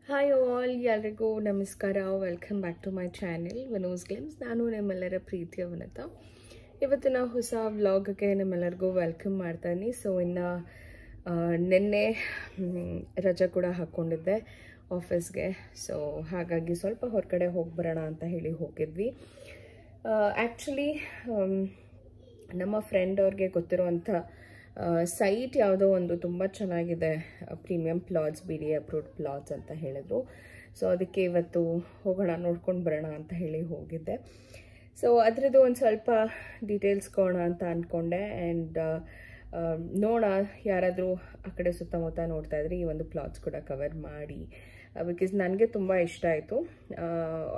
Hi all, ಎಲ್ರಿಗೂ ನಮಸ್ಕಾರ. Welcome back to my channel Vanu's glimpse. ನಾನು ನಿಮ್ಮೆಲ್ಲರ ಪ್ರೀತಿಯ ವನತ. ಇವತ್ತಿನ ಹೊಸ ವ್ಲಾಗ್ಗೆ ನಿಮ್ಮೆಲ್ಲರಿಗೂ ವೆಲ್ಕಮ್ ಮಾಡ್ತಾನೆ. ಸೊ ಇನ್ನು ನಿನ್ನೆ ರಜೆ ಕೂಡ ಹಾಕ್ಕೊಂಡಿದ್ದೆ ಆಫೀಸ್ಗೆ. ಸೊ ಹಾಗಾಗಿ ಸ್ವಲ್ಪ ಹೊರಗಡೆ ಹೋಗಿ ಬರೋಣ ಅಂತ ಹೇಳಿ ಹೋಗಿದ್ವಿ. ಆ್ಯಕ್ಚುಲಿ ನಮ್ಮ ಫ್ರೆಂಡ್ ಅವ್ರಿಗೆ ಗೊತ್ತಿರುವಂಥ ಸೈಟ್ ಯಾವುದೋ ಒಂದು ತುಂಬ ಚೆನ್ನಾಗಿದೆ, premium plots, BDA approved plots ಅಂತ ಹೇಳಿದ್ರು. ಸೊ ಅದಕ್ಕೆ ಇವತ್ತು ಹೋಗೋಣ, ನೋಡ್ಕೊಂಡು ಬರೋಣ ಅಂತ ಹೇಳಿ ಹೋಗಿದ್ದೆ. ಸೊ ಅದರದ್ದು ಒಂದು ಸ್ವಲ್ಪ ಡೀಟೇಲ್ಸ್ ಕೊಡೋಣ ಅಂತ ಅಂದ್ಕೊಂಡೆ. ಆ್ಯಂಡ್ ನೋಡೋಣ, ಯಾರಾದರೂ ಆ ಕಡೆ ಸುತ್ತಮುತ್ತ ನೋಡ್ತಾ ಇದ್ರೆ ಈ ಒಂದು ಪ್ಲಾಟ್ಸ್ ಕೂಡ ಕವರ್ ಮಾಡಿ, ಬಿಕಾಸ್ ನನಗೆ ತುಂಬ ಇಷ್ಟ ಆಯಿತು.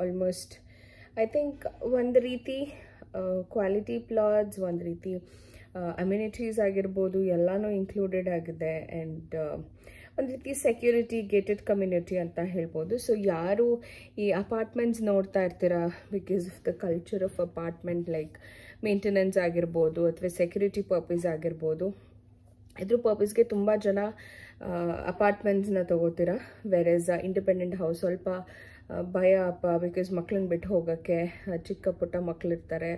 ಆಲ್ಮೋಸ್ಟ್ ಐ ಥಿಂಕ್ ಒಂದು ರೀತಿ ಕ್ವಾಲಿಟಿ ಪ್ಲಾಟ್ಸ್, ಒಂದು ರೀತಿ ಅಮ್ಯುನಿಟೀಸ್ ಆಗಿರ್ಬೋದು, ಎಲ್ಲನೂ ಇನ್ಕ್ಲೂಡೆಡ್ ಆಗಿದೆ. ಆ್ಯಂಡ್ ಒಂದು ರೀತಿ ಸೆಕ್ಯೂರಿಟಿ, ಗೇಟೆಡ್ ಕಮ್ಯುನಿಟಿ ಅಂತ ಹೇಳ್ಬೋದು. ಸೊ ಯಾರು ಈ ಅಪಾರ್ಟ್ಮೆಂಟ್ಸ್ ನೋಡ್ತಾ ಇರ್ತೀರಾ, because of the culture of apartment, like maintenance ಆಗಿರ್ಬೋದು ಅಥವಾ ಸೆಕ್ಯೂರಿಟಿ ಪರ್ಪಸ್ ಆಗಿರ್ಬೋದು, ಇದ್ರ ಪರ್ಪಸ್ಗೆ ತುಂಬ ಜನ ಅಪಾರ್ಟ್ಮೆಂಟ್ಸ್ನ ತಗೋತೀರಾ. ವೆರೇಸ್ ಇಂಡಿಪೆಂಡೆಂಟ್ ಹೌಸ್ ಸ್ವಲ್ಪ ಭಯ ಅಪ್ಪ, ಬಿಕಾಸ್ ಮಕ್ಳನ್ನ ಬಿಟ್ಟು ಹೋಗೋಕ್ಕೆ, ಚಿಕ್ಕ ಪುಟ್ಟ ಮಕ್ಕಳಿರ್ತಾರೆ.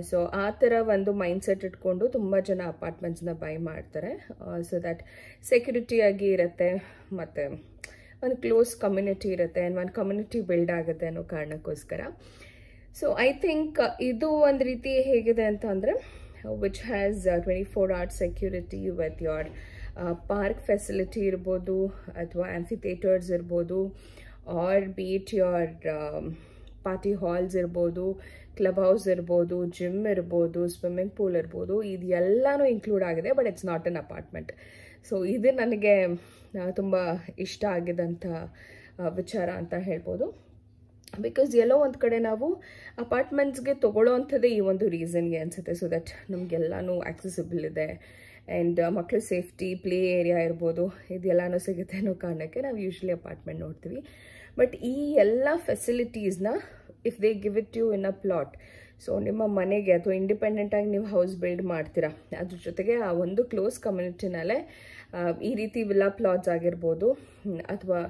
ಸೊ ಆ ಥರ ಒಂದು ಮೈಂಡ್ಸೆಟ್ ಇಟ್ಕೊಂಡು ತುಂಬ ಜನ ಅಪಾರ್ಟ್ಮೆಂಟ್ಸ್ನ ಬೈ ಮಾಡ್ತಾರೆ. ಸೊ ದ್ಯಾಟ್ ಸೆಕ್ಯೂರಿಟಿಯಾಗಿ ಇರುತ್ತೆ, ಮತ್ತು ಒಂದು ಕ್ಲೋಸ್ ಕಮ್ಯುನಿಟಿ ಇರುತ್ತೆ, ಆ್ಯಂಡ್ ಒಂದು ಕಮ್ಯುನಿಟಿ ಬಿಲ್ಡ್ ಆಗುತ್ತೆ ಅನ್ನೋ ಕಾರಣಕ್ಕೋಸ್ಕರ. ಸೊ ಐ ಥಿಂಕ್ ಇದು ಒಂದು ರೀತಿ ಹೇಗಿದೆ ಅಂತ ಅಂದರೆ, which has 24 hours security with your park facility ಇರ್ಬೋದು, ಅಥವಾ ಆಂಫಿಥಿಯೇಟರ್ಸ್ ಇರ್ಬೋದು, or be it your party halls ಇರ್ಬೋದು, ಕ್ಲಬ್ ಹೌಸ್ ಇರ್ಬೋದು, ಜಿಮ್ ಇರ್ಬೋದು, ಸ್ವಿಮ್ಮಿಂಗ್ ಪೂಲ್ ಇರ್ಬೋದು, ಇದೆಲ್ಲನೂ ಇನ್ಕ್ಲೂಡ್ ಆಗಿದೆ. But it's not an apartment. So ಇದು ನನಗೆ ತುಂಬ ಇಷ್ಟ ಆಗಿದ್ದಂಥ ವಿಚಾರ ಅಂತ ಹೇಳ್ಬೋದು. ಬಿಕಾಸ್ ಎಲ್ಲೋ ಒಂದು ಕಡೆ ನಾವು ಅಪಾರ್ಟ್ಮೆಂಟ್ಸ್ಗೆ ತೊಗೊಳ್ಳೋ ಅಂಥದ್ದೇ ಈ ಒಂದು ರೀಸನ್ಗೆ ಅನಿಸುತ್ತೆ. ಸೊ ದಟ್ ನಮಗೆಲ್ಲನೂ ಆಕ್ಸೆಸಿಬಲ್ ಇದೆ, ಆ್ಯಂಡ್ ಮಕ್ಕಳ ಸೇಫ್ಟಿ, ಪ್ಲೇ ಏರಿಯಾ ಇರ್ಬೋದು, ಇದೆಲ್ಲನೂ ಸಿಗುತ್ತೆ ಅನ್ನೋ ಕಾರಣಕ್ಕೆ ನಾವು ಯೂಶ್ವಲಿ ಅಪಾರ್ಟ್ಮೆಂಟ್ ನೋಡ್ತೀವಿ. ಬಟ್ ಈ ಎಲ್ಲ ಫೆಸಿಲಿಟೀಸ್ನ if they give it you in a plot, so ನಿಮ್ಮ ಮನೆಗೆ ಅಥವಾ ಇಂಡಿಪೆಂಡೆಂಟಾಗಿ ನೀವು ಹೌಸ್ ಬಿಲ್ಡ್ ಮಾಡ್ತೀರಾ, ಅದ್ರ ಜೊತೆಗೆ ಆ ಒಂದು ಕ್ಲೋಸ್ ಕಮ್ಯುನಿಟಿನಲ್ಲೇ ಈ ರೀತಿ ವಿಲ್ಲಾ ಪ್ಲಾಟ್ಸ್ ಆಗಿರ್ಬೋದು, ಅಥವಾ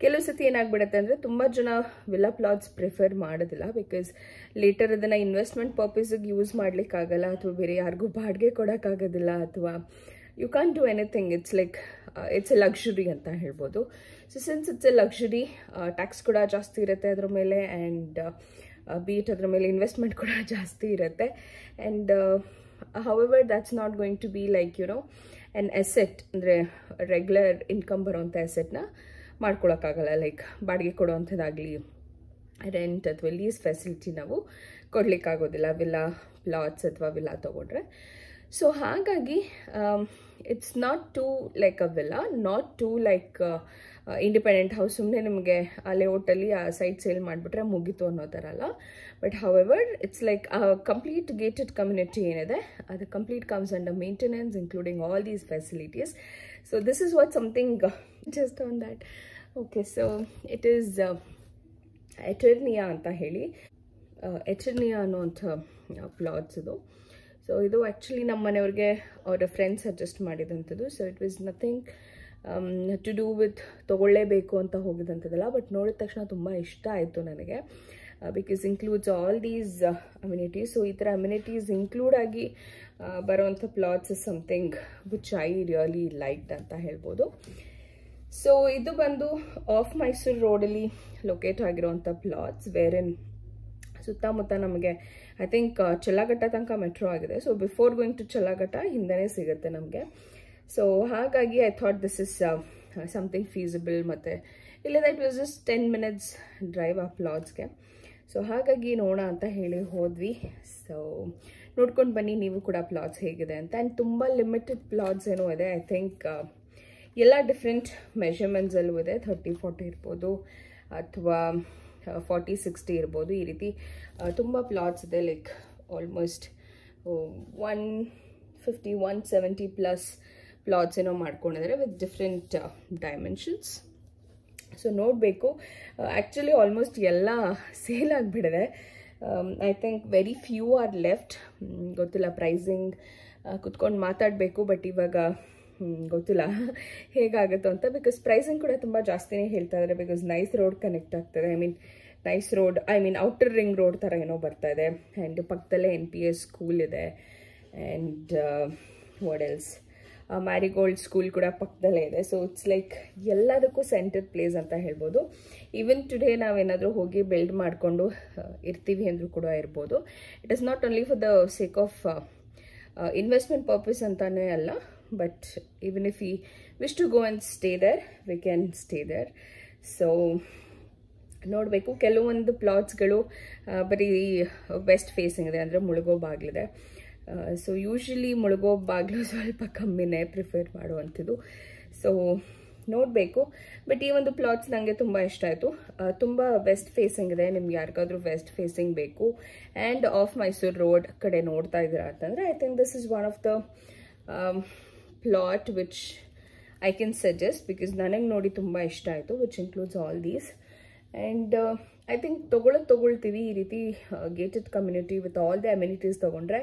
ಕೆಲವು ಸತಿ ಏನಾಗ್ಬಿಡುತ್ತೆ ಅಂದರೆ ತುಂಬ ಜನ ವಿಲ್ಲಾ ಪ್ಲಾಟ್ಸ್ ಪ್ರಿಫರ್ ಮಾಡೋದಿಲ್ಲ, ಬಿಕಾಸ್ ಲೇಟರ್ ಅದನ್ನು ಇನ್ವೆಸ್ಟ್ಮೆಂಟ್ ಪರ್ಪಸ್ಗೆ ಯೂಸ್ ಮಾಡಲಿಕ್ಕಾಗಲ್ಲ, ಅಥವಾ ಬೇರೆ ಯಾರಿಗೂ ಬಾಡಿಗೆ ಕೊಡೋಕ್ಕಾಗೋದಿಲ್ಲ, ಅಥವಾ you can do anything. It's like it's a luxury ಅಂತ ಹೇಳ್ಬೋದು. So since it's a luxury, tax ಕೂಡ ಜಾಸ್ತಿ ಇರುತ್ತೆ ಅದ್ರ ಮೇಲೆ, ಆ್ಯಂಡ್ ಬೀಟ್ ಅದ್ರ ಮೇಲೆ ಇನ್ವೆಸ್ಟ್ಮೆಂಟ್ ಕೂಡ ಜಾಸ್ತಿ ಇರುತ್ತೆ. And however that's not going to be like an asset, ಅಂದರೆ ರೆಗ್ಯುಲರ್ ಇನ್ಕಮ್ ಬರೋವಂಥ ಎಸೆಟ್ನ ಮಾಡ್ಕೊಳಕ್ಕಾಗಲ್ಲ. ಲೈಕ್ ಬಾಡಿಗೆ ಕೊಡೋವಂಥದ್ದಾಗಲಿ, ರೆಂಟ್ ಅಥವಾ ಲೀಸ್ ಫೆಸಿಲಿಟಿ ನಾವು ಕೊಡಲಿಕ್ಕಾಗೋದಿಲ್ಲ ವಿಲ್ಲಾ ಪ್ಲಾಟ್ಸ್ ಅಥವಾ ವಿಲ್ಲಾ ತೊಗೊಂಡ್ರೆ. ಸೊ ಹಾಗಾಗಿ it's not too like a villa, not too like independent house. ಸುಮ್ಮನೆ ನಿಮಗೆ ಆ ಲೇಔಟಲ್ಲಿ ಆ ಸೈಟ್ ಸೇಲ್ ಮಾಡಿಬಿಟ್ರೆ ಮುಗೀತು ಅನ್ನೋ ಥರ ಅಲ್ಲ. But however it's like complete gated community ಏನಿದೆ, ಅದು complete comes under maintenance, including all these facilities. So this is what something just on that. Okay, so it is Eternia ಅಂತ ಹೇಳಿ, ಎಟರ್ನಿಯಾ ಅನ್ನೋಂಥ ಪ್ಲಾಟ್ಸ್ ಇದು. ಸೊ ಇದು ಆ್ಯಕ್ಚುಲಿ ನಮ್ಮ ಮನೆಯವ್ರಿಗೆ ಅವರ ಫ್ರೆಂಡ್ಸ್ ಸಜೆಸ್ಟ್ ಮಾಡಿದಂಥದ್ದು. So it was nothing to do with ತೊಗೊಳ್ಳೇಬೇಕು ಅಂತ ಹೋಗಿದ್ದಂಥದ್ದಲ್ಲ. ಬಟ್ ನೋಡಿದ ತಕ್ಷಣ ತುಂಬ ಇಷ್ಟ ಆಯಿತು ನನಗೆ, because includes all these amenities. So ಈ ಥರ ಅಮ್ಯುನಿಟೀಸ್ ಇನ್ಕ್ಲೂಡ್ ಆಗಿ ಬರೋವಂಥ plots is something which I really liked ಅಂತ ಹೇಳ್ಬೋದು. ಸೊ ಇದು ಬಂದು ಆಫ್ ಮೈಸೂರು ರೋಡಲ್ಲಿ ಲೊಕೇಟ್ ಆಗಿರೋವಂಥ ಪ್ಲಾಟ್ಸ್, ವೇರಿನ್ ಸುತ್ತಮುತ್ತ ನಮಗೆ ಐ ಥಿಂಕ್ ಚಲ್ಲಘಟ್ಟ ತನಕ ಮೆಟ್ರೋ ಆಗಿದೆ. ಸೊ ಬಿಫೋರ್ ಗೋಯಿಂಗ್ ಟು ಚಲ್ಲಘಟ್ಟ ಹಿಂದೆನೇ ಸಿಗುತ್ತೆ ನಮಗೆ. ಸೊ ಹಾಗಾಗಿ I thought this is something feasible. ಮತ್ತು ಇಲ್ಲದ it was just 10 minutes drive ಆ ಪ್ಲಾಟ್ಸ್ಗೆ. ಸೊ ಹಾಗಾಗಿ ನೋಡೋಣ ಅಂತ ಹೇಳಿ ಹೋದ್ವಿ. ಸೊ ನೋಡ್ಕೊಂಡು ಬನ್ನಿ ನೀವು ಕೂಡ ಪ್ಲಾಟ್ಸ್ ಹೇಗಿದೆ ಅಂತ. ಆ್ಯಂಡ್ ತುಂಬ ಲಿಮಿಟೆಡ್ ಪ್ಲಾಟ್ಸ್ ಏನೋ ಇದೆ. ಐ ಥಿಂಕ್ ಎಲ್ಲ ಡಿಫ್ರೆಂಟ್ ಮೆಷರ್ಮೆಂಟ್ಸಲ್ಲೂ ಇದೆ. 30-40 ಇರ್ಬೋದು, ಅಥವಾ 40-60 ಇರ್ಬೋದು. ಈ ರೀತಿ ತುಂಬ ಪ್ಲಾಟ್ಸ್ ಇದೆ. ಲೈಕ್ ಆಲ್ಮೋಸ್ಟ್ 150-170 ಪ್ಲಸ್ ಪ್ಲಾಟ್ಸ್ ಏನೋ ಮಾಡ್ಕೊಂಡಿದ್ದಾರೆ ವಿತ್ ಡಿಫ್ರೆಂಟ್ ಡೈಮೆನ್ಷನ್ಸ್. ಸೊ ನೋಡಬೇಕು. ಆ್ಯಕ್ಚುಲಿ ಆಲ್ಮೋಸ್ಟ್ ಎಲ್ಲ ಸೇಲ್ ಆಗಿಬಿಡಿದೆ. I think very few are left. ಗೊತ್ತಿಲ್ಲ ಪ್ರೈಸಿಂಗ್ ಕುತ್ಕೊಂಡು ಮಾತಾಡಬೇಕು. ಬಟ್ ಇವಾಗ ಗೊತ್ತಿಲ್ಲ ಹೇಗಾಗುತ್ತೋ ಅಂತ. ಬಿಕಾಸ್ ಪ್ರೈಸಿಂಗ್ ಕೂಡ ತುಂಬ ಜಾಸ್ತಿನೇ ಹೇಳ್ತಾ ಇದ್ದಾರೆ. ಬಿಕಾಸ್ ನೈಸ್ ರೋಡ್ ಕನೆಕ್ಟ್ ಆಗ್ತದೆ. Nice road outer ring road ಥರ ಏನೋ ಬರ್ತಾ ಇದೆ. ಆ್ಯಂಡ್ ಪಕ್ಕದಲ್ಲೇ NPS ಸ್ಕೂಲ್ ಇದೆ. And what else, marigold school ಕೂಡ ಪಕ್ಕದಲ್ಲೇ ಇದೆ. ಸೊ ಇಟ್ಸ್ ಲೈಕ್ ಎಲ್ಲದಕ್ಕೂ ಸೆಂಟರ್ ಪ್ಲೇಸ್ ಅಂತ ಹೇಳ್ಬೋದು. ಈವನ್ ಟುಡೇ ನಾವೇನಾದರೂ ಹೋಗಿ ಬಿಲ್ಡ್ ಮಾಡಿಕೊಂಡು ಇರ್ತೀವಿ ಅಂದರೂ ಕೂಡ ಇರ್ಬೋದು. It is not only for the sake of investment purpose ಅಂತಾನೆ ಅಲ್ಲ, but even if we wish to go and stay there, we can stay there. So ನೋಡಬೇಕು. ಕೆಲವೊಂದು ಪ್ಲಾಟ್ಸ್ಗಳು ಬರೀ ವೆಸ್ಟ್ ಫೇಸಿಂಗ್ ಇದೆ, ಅಂದರೆ ಮುಳುಗೋ ಬಾಗಿಲಿದೆ. ಸೊ ಯೂಶ್ವಲಿ ಮುಳುಗೋ ಬಾಗಿಲು ಸ್ವಲ್ಪ ಕಮ್ಮಿನೇ ಪ್ರಿಫರ್ ಮಾಡುವಂಥದ್ದು. ಸೊ ನೋಡಬೇಕು. ಬಟ್ ಈ ಒಂದು ಪ್ಲಾಟ್ಸ್ ನನಗೆ ತುಂಬ ಇಷ್ಟ ಆಯಿತು. ತುಂಬ ವೆಸ್ಟ್ ಫೇಸಿಂಗ್ ಇದೆ. ನಿಮ್ಗೆ ಯಾರಿಗಾದ್ರೂ ವೆಸ್ಟ್ ಫೇಸಿಂಗ್ ಬೇಕು ಆ್ಯಂಡ್ ಆಫ್ ಮೈಸೂರು ರೋಡ್ ಕಡೆ ನೋಡ್ತಾ ಇದ್ದೀರಾ ಅಂತಂದರೆ I think this is one of the plot which I can suggest. Because ನನಗೆ ನೋಡಿ ತುಂಬ ಇಷ್ಟ ಆಯಿತು, which includes all these. And I think ತೊಗೊಳ್ತೀವಿ ಈ ರೀತಿ gated community with all the amenities ತೊಗೊಂಡ್ರೆ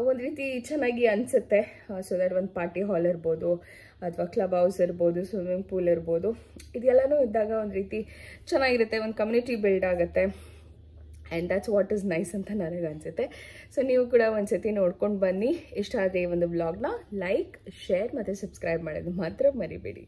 ಒಂದು ರೀತಿ ಚೆನ್ನಾಗಿ ಅನಿಸುತ್ತೆ. ಸೊ ದಟ್ ಒಂದು ಪಾರ್ಟಿ ಹಾಲ್ ಇರ್ಬೋದು, ಅಥವಾ ಕ್ಲಬ್ ಹೌಸ್ ಇರ್ಬೋದು, ಸ್ವಿಮ್ಮಿಂಗ್ ಪೂಲ್ ಇರ್ಬೋದು, ಇದೆಲ್ಲನೂ ಇದ್ದಾಗ ಒಂದು ರೀತಿ ಚೆನ್ನಾಗಿರುತ್ತೆ. ಒಂದು ಕಮ್ಯುನಿಟಿ ಬಿಲ್ಡ್ ಆಗುತ್ತೆ. And that's what is nice ಅಂತ ನನಗೆ ಅನಿಸುತ್ತೆ. ಸೊ ನೀವು ಕೂಡ ಒಂದ್ಸತಿ ನೋಡ್ಕೊಂಡು ಬನ್ನಿ. ಇಷ್ಟ ಆದರೆ ಈ ಒಂದು ಬ್ಲಾಗ್ನ ಲೈಕ್, ಶೇರ್ ಮತ್ತು ಸಬ್ಸ್ಕ್ರೈಬ್ ಮಾಡೋದು ಮಾತ್ರ ಮರಿಬೇಡಿ.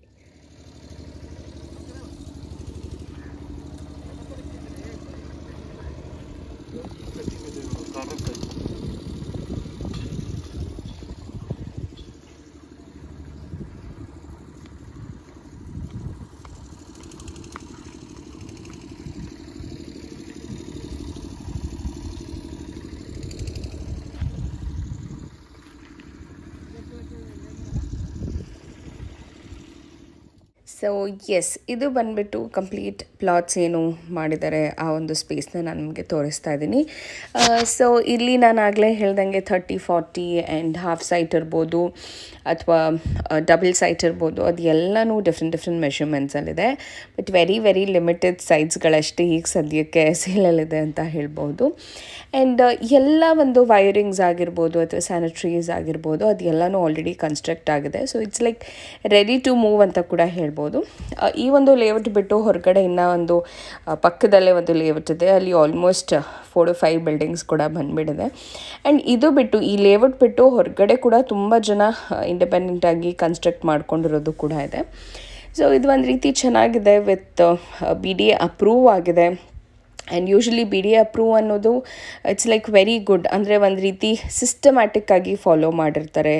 ಸೊ ಎಸ್, ಇದು ಬಂದುಬಿಟ್ಟು ಕಂಪ್ಲೀಟ್ ಪ್ಲಾಟ್ಸ್ ಏನು ಮಾಡಿದ್ದಾರೆ ಆ ಒಂದು ಸ್ಪೇಸ್ನ ನಾನು ನಿಮಗೆ ತೋರಿಸ್ತಾ ಇದ್ದೀನಿ. ಸೊ ಇಲ್ಲಿ ನಾನು ಆಗಲೇ ಹೇಳ್ದಂಗೆ 30-40 ಆ್ಯಂಡ್ ಹಾಫ್ ಸೈಟ್ ಇರ್ಬೋದು ಅಥವಾ ಡಬಲ್ ಸೈಟ್ ಇರ್ಬೋದು, ಅದು ಎಲ್ಲನೂ ಡಿಫ್ರೆಂಟ್ ಮೆಷರ್ಮೆಂಟ್ಸಲ್ಲಿದೆ. ಬಟ್ ವೆರಿ ಲಿಮಿಟೆಡ್ ಸೈಟ್ಸ್ಗಳಷ್ಟೇ ಈಗ ಸದ್ಯಕ್ಕೆ ಸೇಲಲ್ಲಿದೆ ಅಂತ ಹೇಳ್ಬೋದು. ಆ್ಯಂಡ್ ಎಲ್ಲ ಒಂದು ವೈರಿಂಗ್ಸ್ ಆಗಿರ್ಬೋದು ಅಥವಾ ಸ್ಯಾನಿಟ್ರೀಸ್ ಆಗಿರ್ಬೋದು, ಅದು ಎಲ್ಲನೂ ಆಲ್ರೆಡಿ ಕನ್ಸ್ಟ್ರಕ್ಟ್ ಆಗಿದೆ. So it's like ready to move ಅಂತ ಕೂಡ ಹೇಳ್ಬೋದು. ಈ ಒಂದು ಲೇಔಟ್ ಬಿಟ್ಟು ಹೊರಗಡೆ ಇನ್ನೂ ಒಂದು ಪಕ್ಕದಲ್ಲೇ ಒಂದು ಲೇಔಟ್ ಇದೆ. ಅಲ್ಲಿ ಆಲ್ಮೋಸ್ಟ್ 4-5 ಬಿಲ್ಡಿಂಗ್ಸ್ ಕೂಡ ಬಂದುಬಿಟ್ಟಿದೆ. ಆ್ಯಂಡ್ ಇದು ಬಿಟ್ಟು, ಈ ಲೇಔಟ್ ಬಿಟ್ಟು ಹೊರಗಡೆ ಕೂಡ ತುಂಬ ಜನ ಇಂಡಿಪೆಂಡೆಂಟಾಗಿ ಕನ್ಸ್ಟ್ರಕ್ಟ್ ಮಾಡ್ಕೊಂಡಿರೋದು ಕೂಡ ಇದೆ. ಸೊ ಇದು ಒಂದು ರೀತಿ ಚೆನ್ನಾಗಿದೆ. ವಿತ್ BDA ಅಪ್ರೂವ್ ಆಗಿದೆ. ಆ್ಯಂಡ್ ಯೂಶ್ವಲಿ BDA ಅಪ್ರೂವ್ ಅನ್ನೋದು ಇಟ್ಸ್ ಲೈಕ್ ವೆರಿ ಗುಡ್. ಅಂದರೆ ಒಂದು ರೀತಿ ಸಿಸ್ಟಮ್ಯಾಟಿಕ್ ಆಗಿ ಫಾಲೋ ಮಾಡಿರ್ತಾರೆ.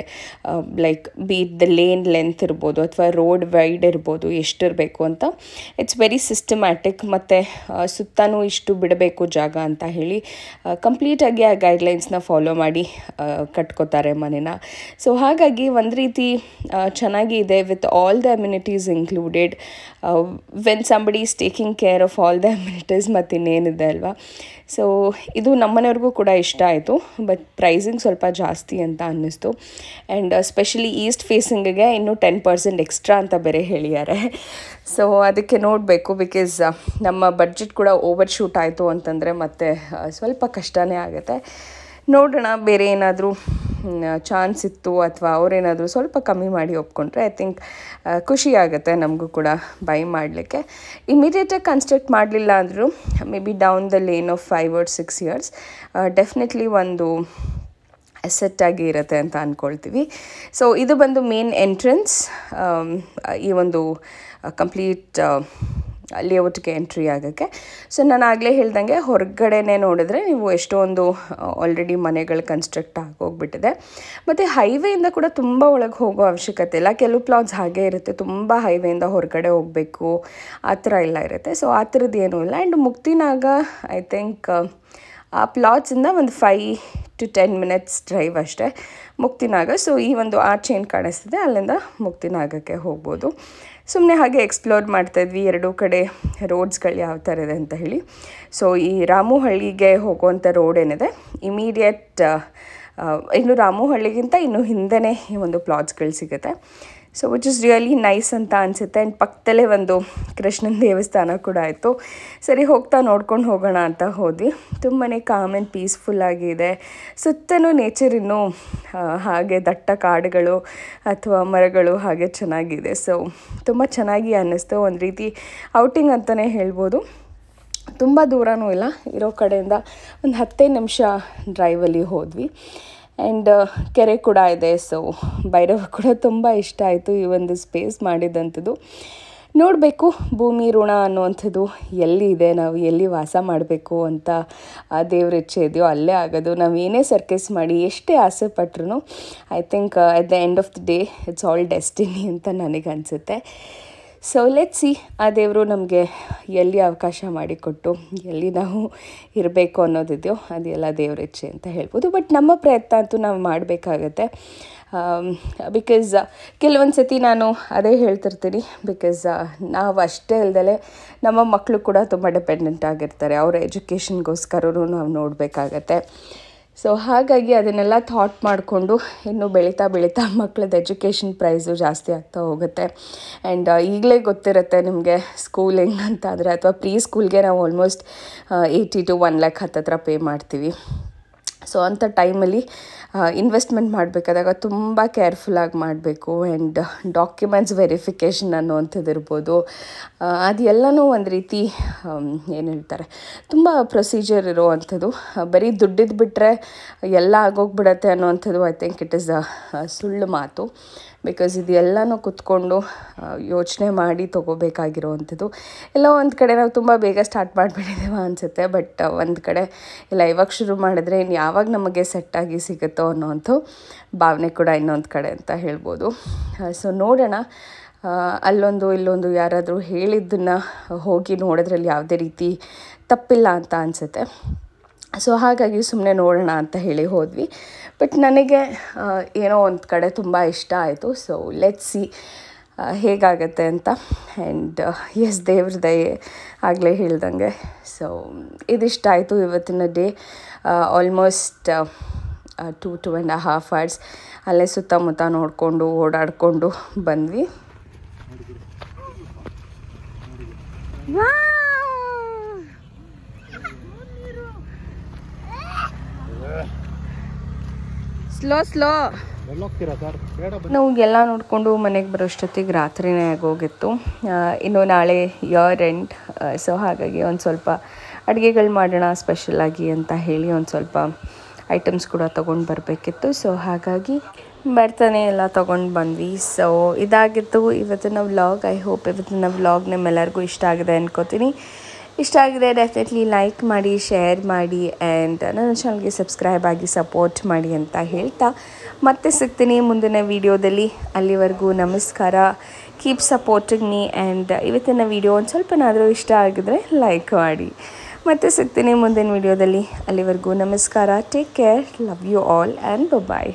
ಲೈಕ್ ದ ಲೇನ್ ಲೆಂತ್ ಇರ್ಬೋದು ಅಥವಾ ರೋಡ್ ವೈಡ್ ಇರ್ಬೋದು, ಎಷ್ಟಿರಬೇಕು ಅಂತ ಇಟ್ಸ್ ವೆರಿ ಸಿಸ್ಟಮ್ಯಾಟಿಕ್. ಮತ್ತು ಸುತ್ತಲೂ ಇಷ್ಟು ಬಿಡಬೇಕು ಜಾಗ ಅಂತ ಹೇಳಿ ಕಂಪ್ಲೀಟಾಗಿ ಆ ಗೈಡ್ಲೈನ್ಸ್ನ ಫಾಲೋ ಮಾಡಿ ಕಟ್ಕೋತಾರೆ ಮನೆನ. ಸೊ ಹಾಗಾಗಿ ಒಂದು ರೀತಿ ಚೆನ್ನಾಗಿ ಇದೆ. With all the amenities included, when somebody is taking care of all the amenities ಮತ್ತು ಇನ್ನೇನಿದೆ ಅಲ್ವಾ. ಸೊ ಇದು ನಮ್ಮನೆಯವ್ರಿಗೂ ಕೂಡ ಇಷ್ಟ ಆಯಿತು. ಬಟ್ ಪ್ರೈಸಿಂಗ್ ಸ್ವಲ್ಪ ಜಾಸ್ತಿ ಅಂತ ಅನ್ನಿಸ್ತು. ಆ್ಯಂಡ್ ಸ್ಪೆಷಲಿ ಈಸ್ಟ್ ಫೇಸಿಂಗಿಗೆ ಇನ್ನೂ 10% ಎಕ್ಸ್ಟ್ರಾ ಅಂತ ಬೇರೆ ಹೇಳಿದ್ದಾರೆ. ಸೊ ಅದಕ್ಕೆ ನೋಡಬೇಕು. ಬಿಕಾಸ್ ನಮ್ಮ ಬಡ್ಜೆಟ್ ಕೂಡ ಓವರ್ ಶೂಟ್ ಆಯಿತು ಅಂತಂದರೆ ಮತ್ತೆ ಸ್ವಲ್ಪ ಕಷ್ಟನೇ ಆಗುತ್ತೆ. ನೋಡೋಣ, ಬೇರೆ ಏನಾದರೂ ಚಾನ್ಸ್ ಇತ್ತು ಅಥವಾ ಅವರೇನಾದರೂ ಸ್ವಲ್ಪ ಕಮ್ಮಿ ಮಾಡಿ ಒಪ್ಕೊಂಡ್ರೆ ಐ ಥಿಂಕ್ ಖುಷಿ ಆಗುತ್ತೆ ನಮಗೂ ಕೂಡ ಬೈ ಮಾಡಲಿಕ್ಕೆ. ಇಮಿಡಿಯೇಟಾಗಿ ಕನ್ಸ್ಟ್ರಕ್ಟ್ ಮಾಡಲಿಲ್ಲ ಅಂದರೂ may be down the lane of 5 or 6 years definitely ಒಂದು ಅಸೆಟ್ಟಾಗಿ ಇರುತ್ತೆ ಅಂತ ಅಂದ್ಕೊಳ್ತೀವಿ. ಸೊ ಇದು ಬಂದು ಮೇನ್ ಎಂಟ್ರೆನ್ಸ್, ಈ ಒಂದು ಕಂಪ್ಲೀಟ್ ಲೇಔಟ್ಗೆ ಎಂಟ್ರಿ ಆಗೋಕ್ಕೆ. ಸೊ ನಾನು ಆಗಲೇ ಹೇಳ್ದಂಗೆ ಹೊರಗಡೆನೇ ನೋಡಿದ್ರೆ ನೀವು ಎಷ್ಟೊಂದು ಆಲ್ರೆಡಿ ಮನೆಗಳು ಕನ್ಸ್ಟ್ರಕ್ಟ್ ಆಗೋಗ್ಬಿಟ್ಟಿದೆ. ಮತ್ತು ಹೈವೇಯಿಂದ ಕೂಡ ತುಂಬ ಒಳಗೆ ಹೋಗೋ ಅವಶ್ಯಕತೆ ಇಲ್ಲ. ಕೆಲವು ಪ್ಲಾಟ್ಸ್ ಹಾಗೇ ಇರುತ್ತೆ, ತುಂಬ ಹೈವೇಯಿಂದ ಹೊರಗಡೆ ಹೋಗಬೇಕು ಆ ಥರ ಎಲ್ಲ ಇರುತ್ತೆ. ಸೊ ಆ ಥರದ್ದು ಏನೂ ಇಲ್ಲ. ಆ್ಯಂಡ್ ಮುಕ್ತಿನಾಗ ಐ ಥಿಂಕ್ ಆ ಪ್ಲಾಟ್ಸಿಂದ ಒಂದು 5 to 10 minutes ಡ್ರೈವ್ ಅಷ್ಟೇ ಮುಕ್ತಿನಾಗ. ಸೊ ಈ ಒಂದು ಆರ್ಚ್ ಏನು ಕಾಣಿಸ್ತಿದೆ ಅಲ್ಲಿಂದ ಮುಕ್ತಿನಾಗಕ್ಕೆ ಹೋಗ್ಬೋದು. ಸುಮ್ಮನೆ ಹಾಗೆ ಎಕ್ಸ್ಪ್ಲೋರ್ ಮಾಡ್ತಾಯಿದ್ವಿ ಎರಡೂ ಕಡೆ ರೋಡ್ಸ್ಗಳು ಯಾವ ಥರ ಇದೆ ಅಂತ ಹೇಳಿ. ಸೊ ಈ ರಾಮುಹಳ್ಳಿಗೆ ಹೋಗುವಂಥ ರೋಡ್ ಏನಿದೆ ಇಮಿಡಿಯೇಟ್ ಇನ್ನು ರಾಮುಹಳ್ಳಿಗಿಂತ ಇನ್ನು ಹಿಂದೆನೇ ಈ ಒಂದು ಪ್ಲಾಟ್ಸ್ಗಳು ಸಿಗುತ್ತೆ. So which is really nice ಅಂತ ಅನಿಸುತ್ತೆ. ಆ್ಯಂಡ್ ಪಕ್ಕದಲ್ಲೇ ಒಂದು ಕೃಷ್ಣನ ದೇವಸ್ಥಾನ ಕೂಡ ಆಯಿತು. ಸರಿ ಹೋಗ್ತಾ ನೋಡ್ಕೊಂಡು ಹೋಗೋಣ ಅಂತ ಹೋದ್ವಿ. ತುಂಬಾ ಕಾಮ್ ಆ್ಯಂಡ್ ಪೀಸ್ಫುಲ್ಲಾಗಿದೆ. ಸುತ್ತಲೂ ನೇಚರ್ ಇನ್ನೂ ಹಾಗೆ ದಟ್ಟ ಕಾಡುಗಳು ಅಥವಾ ಮರಗಳು ಹಾಗೆ ಚೆನ್ನಾಗಿದೆ. ಸೊ ತುಂಬ ಚೆನ್ನಾಗಿ ಅನ್ನಿಸ್ತು. ಒಂದು ರೀತಿ ಔಟಿಂಗ್ ಅಂತಲೇ ಹೇಳ್ಬೋದು. ತುಂಬ ದೂರನೂ ಇಲ್ಲ, ಇರೋ ಕಡೆಯಿಂದ ಒಂದು 15 ನಿಮಿಷ ಡ್ರೈವಲ್ಲಿ ಹೋದ್ವಿ. ಆ್ಯಂಡ್ ಕೆರೆ ಕೂಡ ಇದೆ. ಸೊ ಭೈರವ ಕೂಡ ತುಂಬ ಇಷ್ಟ ಆಯಿತು ಈ ಒಂದು ಸ್ಪೇಸ್ ಮಾಡಿದಂಥದ್ದು. ನೋಡಬೇಕು ಭೂಮಿ ಋಣ ಅನ್ನುವಂಥದ್ದು ಎಲ್ಲಿ ಇದೆ, ನಾವು ಎಲ್ಲಿ ವಾಸ ಮಾಡಬೇಕು ಅಂತ ದೇವ್ರ ಇಚ್ಛೆ ಇದೆಯೋ ಅಲ್ಲೇ ಆಗೋದು. ನಾವು ಏನೇ ಸರ್ಕಸ್ ಮಾಡಿ ಎಷ್ಟೇ ಆಸೆ ಪಟ್ರೂ I think at the end of the day it's all destiny ಅಂತ ನನಗನ್ಸುತ್ತೆ. ಸೊ ಲೆಟ್ಸ್ ಸಿ ಆ ದೇವರು ನಮಗೆ ಎಲ್ಲಿ ಅವಕಾಶ ಮಾಡಿಕೊಟ್ಟು ಎಲ್ಲಿ ನಾವು ಇರಬೇಕು ಅನ್ನೋದಿದೆಯೋ ಅದೆಲ್ಲ ದೇವ್ರ ಇಚ್ಛೆ ಅಂತ ಹೇಳ್ಬೋದು. ಬಟ್ ನಮ್ಮ ಪ್ರಯತ್ನ ಅಂತೂ ನಾವು ಮಾಡಬೇಕಾಗತ್ತೆ. ಬಿಕಾಸ್ ಕೆಲವೊಂದು ಸತಿ ನಾನು ಅದೇ ಹೇಳ್ತಿರ್ತೀನಿ, ಬಿಕಾಸ್ ನಾವು ಅಷ್ಟೇ ಅಲ್ಲದೆ ನಮ್ಮ ಮಕ್ಕಳು ಕೂಡ ತುಂಬ ಡಿಪೆಂಡೆಂಟ್ ಆಗಿರ್ತಾರೆ. ಅವರ ಎಜುಕೇಷನ್ಗೋಸ್ಕರನೂ ನಾವು ನೋಡಬೇಕಾಗತ್ತೆ. ಸೊ ಹಾಗಾಗಿ ಅದನ್ನೆಲ್ಲ ಥಾಟ್ ಮಾಡಿಕೊಂಡು ಇನ್ನೂ ಬೆಳೀತಾ ಮಕ್ಕಳದ್ದು ಎಜುಕೇಷನ್ ಪ್ರೈಸು ಜಾಸ್ತಿ ಆಗ್ತಾ ಹೋಗುತ್ತೆ. ಆ್ಯಂಡ್ ಈಗಲೇ ಗೊತ್ತಿರುತ್ತೆ ನಿಮಗೆ ಸ್ಕೂಲಿಂಗ್ ಅಂತ ಅಂದರೆ, ಅಥವಾ ಪ್ರೀ ಸ್ಕೂಲ್ಗೆ ನಾವು ಆಲ್ಮೋಸ್ಟ್ 80 to 1 lakh ಹತ್ತತ್ರ ಪೇ ಮಾಡ್ತೀವಿ. ಸೊ ಅಂಥ ಟೈಮಲ್ಲಿ ಇನ್ವೆಸ್ಟ್ಮೆಂಟ್ ಮಾಡಬೇಕಾದಾಗ ತುಂಬ ಕೇರ್ಫುಲ್ಲಾಗಿ ಮಾಡಬೇಕು. ಆ್ಯಂಡ್ ಡಾಕ್ಯುಮೆಂಟ್ಸ್ ವೆರಿಫಿಕೇಷನ್ ಅನ್ನುವಂಥದ್ದು ಇರ್ಬೋದು, ಅದೆಲ್ಲನೂ ಒಂದು ರೀತಿ ಏನು ಹೇಳ್ತಾರೆ ತುಂಬ ಪ್ರೊಸೀಜರ್ ಇರುವಂಥದ್ದು. ಬರೀ ದುಡ್ಡಿದ್ದು ಬಿಟ್ಟರೆ ಎಲ್ಲ ಆಗೋಗ್ಬಿಡತ್ತೆ ಅನ್ನುವಂಥದ್ದು ಐ ಥಿಂಕ್ ಇಟ್ ಈಸ್ ಸುಳ್ಳು ಮಾತು. ಬಿಕಾಸ್ ಇದೆಲ್ಲನೂ ಕೂತ್ಕೊಂಡು ಯೋಚನೆ ಮಾಡಿ ತೊಗೋಬೇಕಾಗಿರೋವಂಥದ್ದು. ಎಲ್ಲೋ ಒಂದು ಕಡೆ ನಾವು ತುಂಬ ಬೇಗ ಸ್ಟಾರ್ಟ್ ಮಾಡಿಬಿಟ್ಟಿದ್ದೇವೆ ಅನಿಸುತ್ತೆ. ಬಟ್ ಒಂದು ಕಡೆ ಇಲ್ಲ ಇವಾಗ ಶುರು ಮಾಡಿದ್ರೆ ಇನ್ನು ಯಾವಾಗ ನಮಗೆ ಸೆಟ್ಟಾಗಿ ಸಿಗುತ್ತೋ ಅನ್ನೋವಂಥ ಭಾವನೆ ಕೂಡ ಇನ್ನೊಂದು ಕಡೆ ಅಂತ ಹೇಳ್ಬೋದು. ಸೊ ನೋಡೋಣ, ಅಲ್ಲೊಂದು ಇಲ್ಲೊಂದು ಯಾರಾದರೂ ಹೇಳಿದ್ದನ್ನು ಹೋಗಿ ನೋಡೋದ್ರಲ್ಲಿ ಯಾವುದೇ ರೀತಿ ತಪ್ಪಿಲ್ಲ ಅಂತ ಅನಿಸುತ್ತೆ. ಸೊ ಹಾಗಾಗಿ ಸುಮ್ಮನೆ ನೋಡೋಣ ಅಂತ ಹೇಳಿ ಹೋದ್ವಿ. ಬಟ್ ನನಗೆ ಏನೋ ಒಂದು ಕಡೆ ತುಂಬ ಇಷ್ಟ ಆಯಿತು. ಸೊ ಲೆಟ್ಸ್ ಸಿ ಹೇಗಾಗತ್ತೆ ಅಂತ. ಆ್ಯಂಡ್ ಎಸ್ ದೇವ್ರ ದಯೆ ಆಗಲೇ ಹೇಳ್ದಂಗೆ. ಸೊ ಇದಿಷ್ಟ ಆಯಿತು ಇವತ್ತಿನ ಡೇ. ಆಲ್ಮೋಸ್ಟ್ 2.5 hours ಅಲ್ಲೇ ಸುತ್ತಮುತ್ತ ನೋಡಿಕೊಂಡು ಓಡಾಡಿಕೊಂಡು ಬಂದ್ವಿ. ಸ್ಲೋ ನಾವು ಎಲ್ಲ ನೋಡಿಕೊಂಡು ಮನೆಗೆ ಬರೋಷ್ಟೊತ್ತಿಗೆ ರಾತ್ರಿನೇ ಆಗೋಗಿತ್ತು. ಇನ್ನು ನಾಳೆ ಇಯರ್ ಎಂಡ್. ಸೊ ಹಾಗಾಗಿ ಒಂದು ಸ್ವಲ್ಪ ಅಡುಗೆಗಳು ಮಾಡೋಣ ಸ್ಪೆಷಲಾಗಿ ಅಂತ ಹೇಳಿ ಒಂದು ಸ್ವಲ್ಪ ಐಟಮ್ಸ್ ಕೂಡ ತೊಗೊಂಡು ಬರಬೇಕಿತ್ತು. ಸೊ ಹಾಗಾಗಿ ಬರ್ತಾನೆ ಎಲ್ಲ ತೊಗೊಂಡು ಬಂದ್ವಿ. ಸೊ ಇದಾಗಿತ್ತು ಇವತ್ತಿನ ವ್ಲಾಗ್. ಐ ಹೋಪ್ ಇವತ್ತಿನ ವ್ಲಾಗ್ ನಿಮ್ಮೆಲ್ಲರಿಗೂ ಇಷ್ಟ ಆಗಿದೆ ಅಂದ್ಕೋತೀನಿ. ಇಷ್ಟ ಆಗಿದೆ ಡೆಫಿನೆಟ್ಲಿ ಲೈಕ್ ಮಾಡಿ, ಶೇರ್ ಮಾಡಿ, ಆ್ಯಂಡ್ ನನ್ನ ಚಾನಲ್ಗೆ ಸಬ್ಸ್ಕ್ರೈಬ್ ಆಗಿ ಸಪೋರ್ಟ್ ಮಾಡಿ ಅಂತ ಹೇಳ್ತಾ ಮತ್ತೆ ಸಿಗ್ತೀನಿ ಮುಂದಿನ ವೀಡಿಯೋದಲ್ಲಿ. ಅಲ್ಲಿವರೆಗೂ ನಮಸ್ಕಾರ. Keep supporting me. ಆ್ಯಂಡ್ ಇವತ್ತಿನ ವೀಡಿಯೋ ಒಂದು ಸ್ವಲ್ಪನಾದರೂ ಇಷ್ಟ ಆಗಿದ್ರೆ ಲೈಕ್ ಮಾಡಿ. ಮತ್ತೆ ಸಿಗ್ತೀನಿ ಮುಂದಿನ ವೀಡಿಯೋದಲ್ಲಿ. ಅಲ್ಲಿವರೆಗೂ ನಮಸ್ಕಾರ. Take care. Love you all and bye.